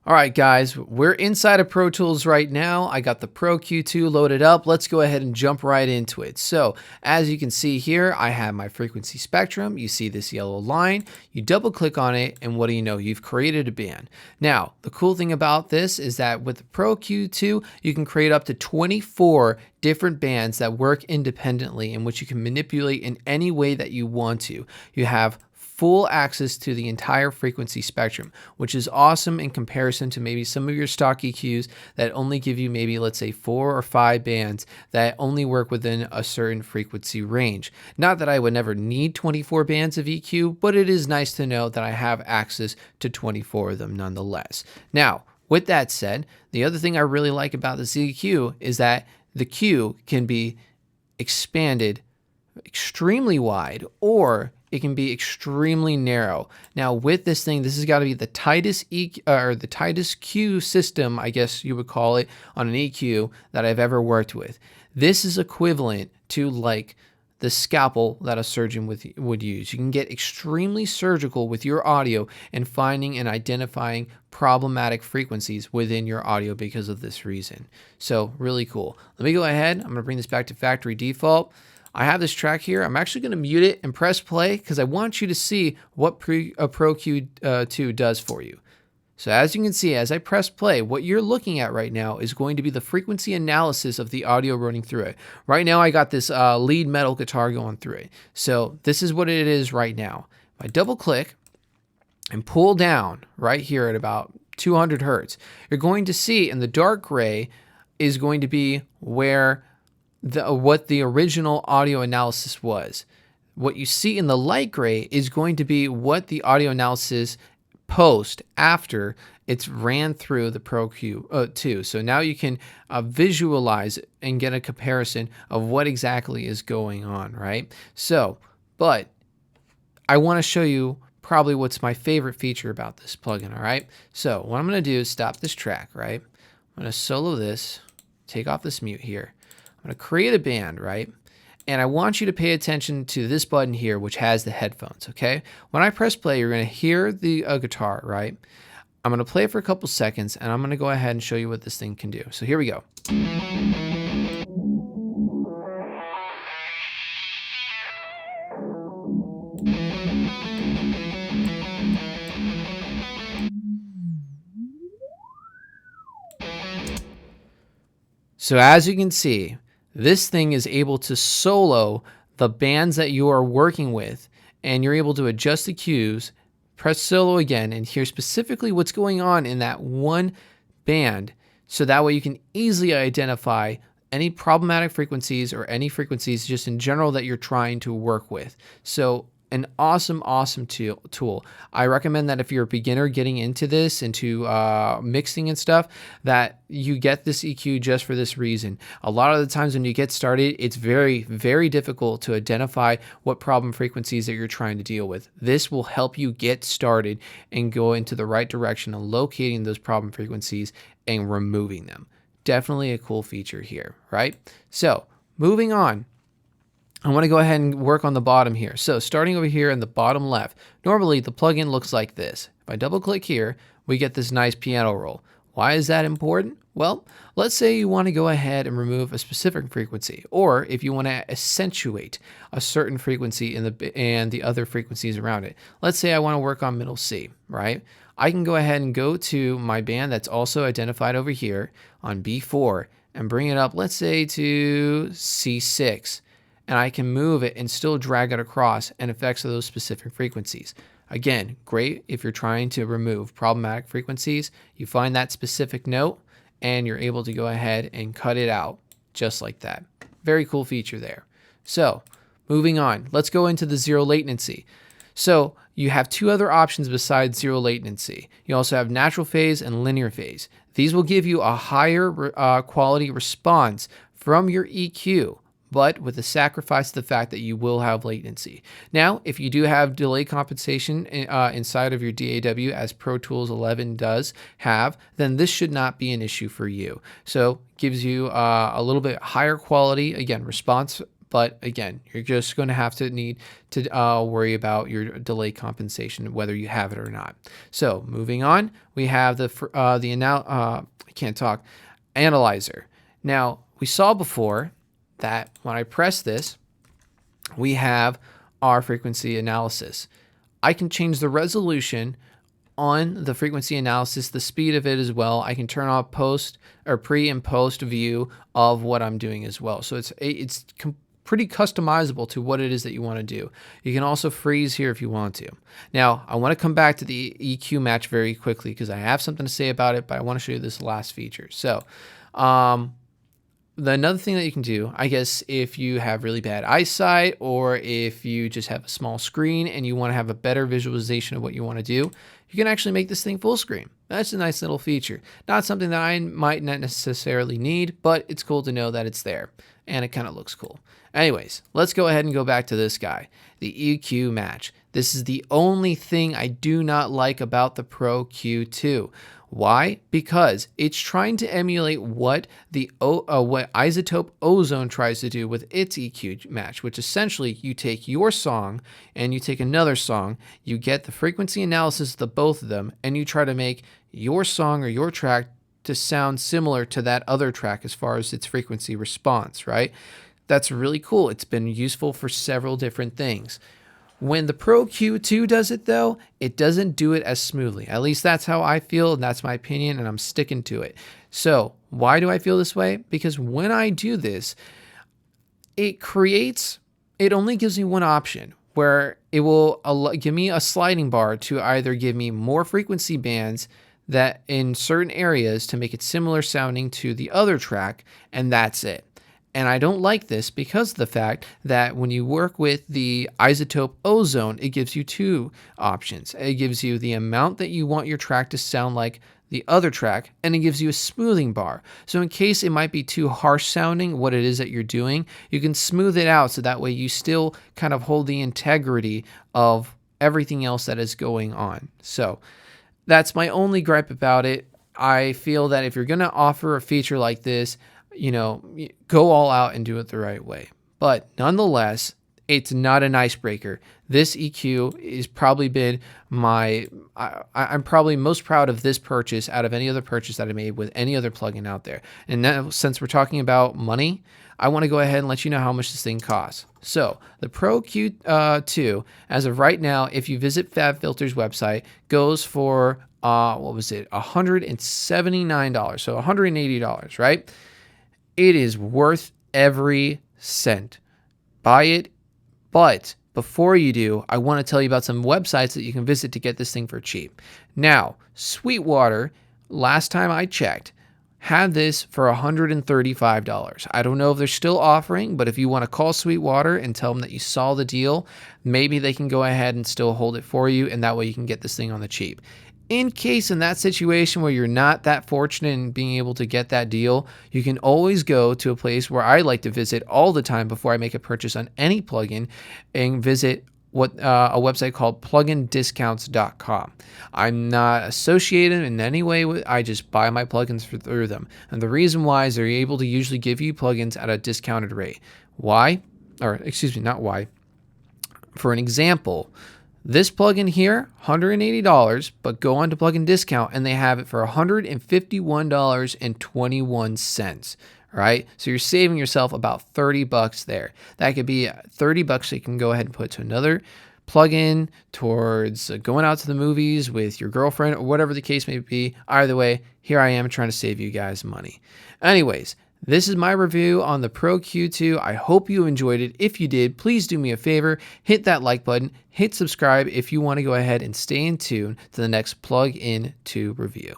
All right, guys, we're inside of Pro Tools right now. I got the Pro-Q2 loaded up. Let's go ahead and jump right into it. So as you can see here, I have my frequency spectrum. You see this yellow line, you double click on it, and what do you know? You've created a band. Now, the cool thing about this is that with the Pro-Q2, you can create up to 24 different bands that work independently in which you can manipulate in any way that you want to. You have full access to the entire frequency spectrum, which is awesome in comparison to maybe some of your stock EQs that only give you maybe, let's say, 4 or 5 bands that only work within a certain frequency range. Not that I would never need 24 bands of EQ, but it is nice to know that I have access to 24 of them nonetheless. Now, with that said, the other thing I really like about this EQ is that the Q can be expanded extremely wide, or it can be extremely narrow. Now with this thing, this has got to be the tightest or the tightest Q system, I guess you would call it, on an EQ that I've ever worked with. This is equivalent to like the scalpel that a surgeon would use. You can get extremely surgical with your audio and finding and identifying problematic frequencies within your audio because of this reason. So really cool. Let me go ahead. I'm going to bring this back to factory default. I have this track here. I'm actually going to mute it and press play because I want you to see what Pro-Q2 does for you. So as you can see, as I press play, what you're looking at right now is going to be the frequency analysis of the audio running through it. Right now, I got this lead metal guitar going through it. So this is what it is right now. If I double click and pull down right here at about 200 hertz, you're going to see in the dark gray is going to be where what the original audio analysis was. What you see in the light gray is going to be what the audio analysis post after it's ran through the Pro-Q2. So now you can visualize and get a comparison of what exactly is going on, right? So, but I want to show you probably what's my favorite feature about this plugin, all right? So what I'm going to do is stop this track, right? I'm going to solo this, take off this mute here. I'm going to create a band, right? And I want you to pay attention to this button here, which has the headphones, okay? When I press play, you're going to hear the guitar, right? I'm going to play it for a couple seconds, and I'm going to go ahead and show you what this thing can do. So here we go. So as you can see, this thing is able to solo the bands that you are working with, and you're able to adjust the cues, press solo again, and hear specifically what's going on in that one band. So that way you can easily identify any problematic frequencies or any frequencies just in general that you're trying to work with. So an awesome tool. I recommend that if you're a beginner getting into this, into mixing and stuff, that you get this EQ just for this reason. A lot of the times when you get started, it's very difficult to identify what problem frequencies that you're trying to deal with. This will help you get started and go into the right direction of locating those problem frequencies and removing them. Definitely a cool feature here, right? So moving on. I want to go ahead and work on the bottom here. So starting over here in the bottom left, normally the plugin looks like this. If I double click here, we get this nice piano roll. Why is that important? Well, let's say you want to go ahead and remove a specific frequency, or if you want to accentuate a certain frequency and the other frequencies around it. Let's say I want to work on middle C, right? I can go ahead and go to my band that's also identified over here on B4 and bring it up, let's say to C6. And I can move it and still drag it across and effects of those specific frequencies. Again, great if you're trying to remove problematic frequencies. You find that specific note and you're able to go ahead and cut it out just like that. Very cool feature there. So moving on, let's go into the zero latency. So you have two other options besides zero latency. You also have natural phase and linear phase. These will give you a higher quality response from your EQ, but with the sacrifice of the fact that you will have latency. Now, if you do have delay compensation inside of your DAW, as Pro Tools 11 does have, then this should not be an issue for you. So gives you a little bit higher quality, again, response But again, you're just going to have to need to worry about your delay compensation, whether you have it or not. So moving on, we have I can't talk, analyzer. Now we saw before that when I press this, we have our frequency analysis. I can change the resolution on the frequency analysis, the speed of it as well. I can turn off post or pre and post view of what I'm doing as well. So it's pretty customizable to what it is that you want to do. You can also freeze here if you want to. Now, I want to come back to the EQ match very quickly because I have something to say about it, but I want to show you this last feature. So, another thing that you can do, I guess, if you have really bad eyesight or if you just have a small screen and you want to have a better visualization of what you want to do, you can actually make this thing full screen. That's a nice little feature. Not something that I might not necessarily need, but it's cool to know that it's there and it kind of looks cool. Anyways, let's go ahead and go back to this guy, the EQ match. This is the only thing I do not like about the Pro-Q2. Why? Because it's trying to emulate what what Isotope Ozone tries to do with its EQ match, which essentially you take your song and you take another song, you get the frequency analysis of the both of them, and you try to make your song or your track to sound similar to that other track as far as its frequency response, right? That's really cool. It's been useful for several different things. When the Pro-Q2 does it, though, it doesn't do it as smoothly. At least that's how I feel, and that's my opinion, and I'm sticking to it. So why do I feel this way? Because when I do this, it only gives me one option, where it will give me a sliding bar to either give me more frequency bands that in certain areas to make it similar sounding to the other track, and that's it. And I don't like this because of the fact that when you work with the Isotope Ozone, it gives you two options. It gives you the amount that you want your track to sound like the other track, and it gives you a smoothing bar. So in case it might be too harsh sounding what it is that you're doing, you can smooth it out so that way you still kind of hold the integrity of everything else that is going on. So that's my only gripe about it. I feel that if you're going to offer a feature like this, go all out and do it the right way. But nonetheless, it's not an icebreaker. This EQ is probably been I'm probably most proud of this purchase out of any other purchase that I made with any other plugin out there. And now, since we're talking about money, I want to go ahead and let you know how much this thing costs. So the Pro-Q2, as of right now, if you visit Fabfilter's website, goes for, $179, so $180, right? It is worth every cent. Buy it, but before you do, I want to tell you about some websites that you can visit to get this thing for cheap. Now, Sweetwater, last time I checked, had this for $135. I don't know if they're still offering, but if you want to call Sweetwater and tell them that you saw the deal, maybe they can go ahead and still hold it for you, and that way you can get this thing on the cheap. In case in that situation where you're not that fortunate in being able to get that deal, you can always go to a place where I like to visit all the time before I make a purchase on any plugin and visit a website called plugindiscounts.com. I'm not associated in any way with, I just buy my plugins through them. And the reason why is they're able to usually give you plugins at a discounted rate. Why? Or excuse me, not why. For an example, this plugin here, $180, but go on to Plugin Discount and they have it for $151.21. Right? So you're saving yourself about $30 there. That could be $30 that you can go ahead and put to another plugin towards going out to the movies with your girlfriend or whatever the case may be. Either way, here I am trying to save you guys money. Anyways, this is my review on the Pro-Q2. I hope you enjoyed it. If you did, please do me a favor, hit that like button, hit subscribe if you want to go ahead and stay in tune to the next plug-in to review.